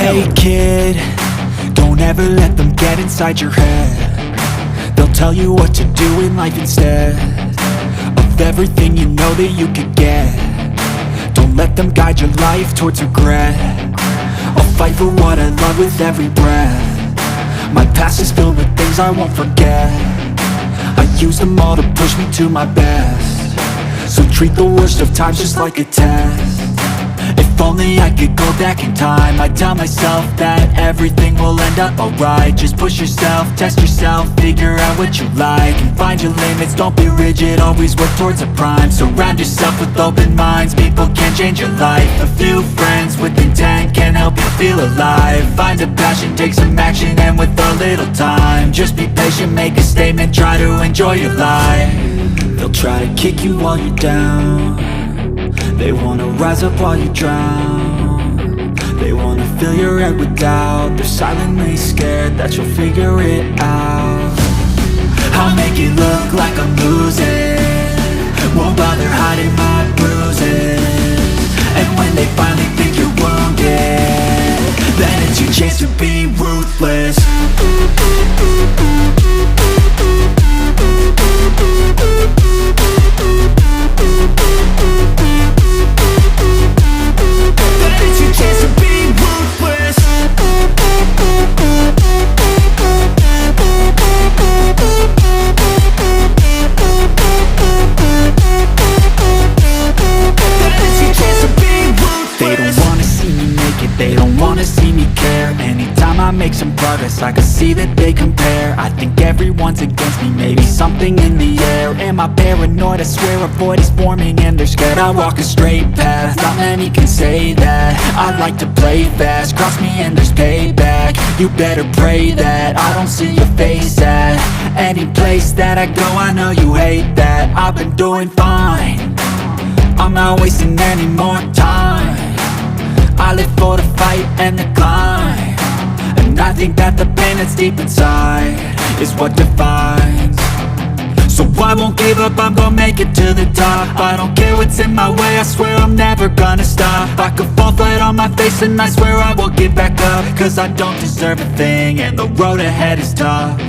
Hey kid, don't ever let them get inside your head. They'll tell you what to do in life instead of everything you know that you could get. Don't let them guide your life towards regret. I'll fight for what I love with every breath. My past is filled with things I won't forget. I use them all to push me to my best. So treat the worst of times just like a test. If only I could go back in time, I'd tell myself that everything will end up alright. Just push yourself, test yourself, figure out what you like, and find your limits, don't be rigid, always work towards a prime. Surround yourself with open minds, people can change your life. A few friends with intent can help you feel alive. Find a passion, take some action, and with a little time, just be patient, make a statement, try to enjoy your life. They'll try to kick you while you're down. They wanna rise up while you drown. They wanna fill your head with doubt. They're silently scared that you'll figure it out. I'll make it look like I'm losing, won't bother hiding my bruises. And when they finally think you're wounded, then it's your chance to be ruthless. They don't wanna see me care. Anytime I make some progress, I can see that they compare. I think everyone's against me, maybe something in the air. Am I paranoid? I swear a void is forming and they're scared. I walk a straight path, not many can say that. I like to play fast, cross me and there's payback. You better pray that I don't see your face at any place that I go. I know you hate that. I've been doing fine, I'm not wasting any more time. I live for the fight and the climb, and I think that the pain that's deep inside is what defines. So I won't give up, I'm gonna make it to the top. I don't care what's in my way, I swear I'm never gonna stop. I could fall flat on my face and I swear I will get back up, cause I don't deserve a thing and the road ahead is tough.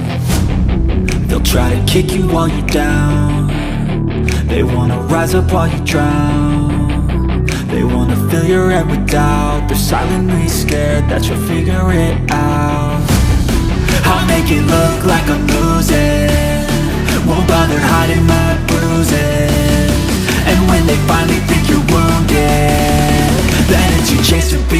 They'll try to kick you while you're down. They wanna rise up while you drown. They wanna fill your head with doubt. They're silently scared that you'll figure it out. I'll make it look like I'm losing, won't bother hiding my bruises. And when they finally think you're wounded, then it's your chance to be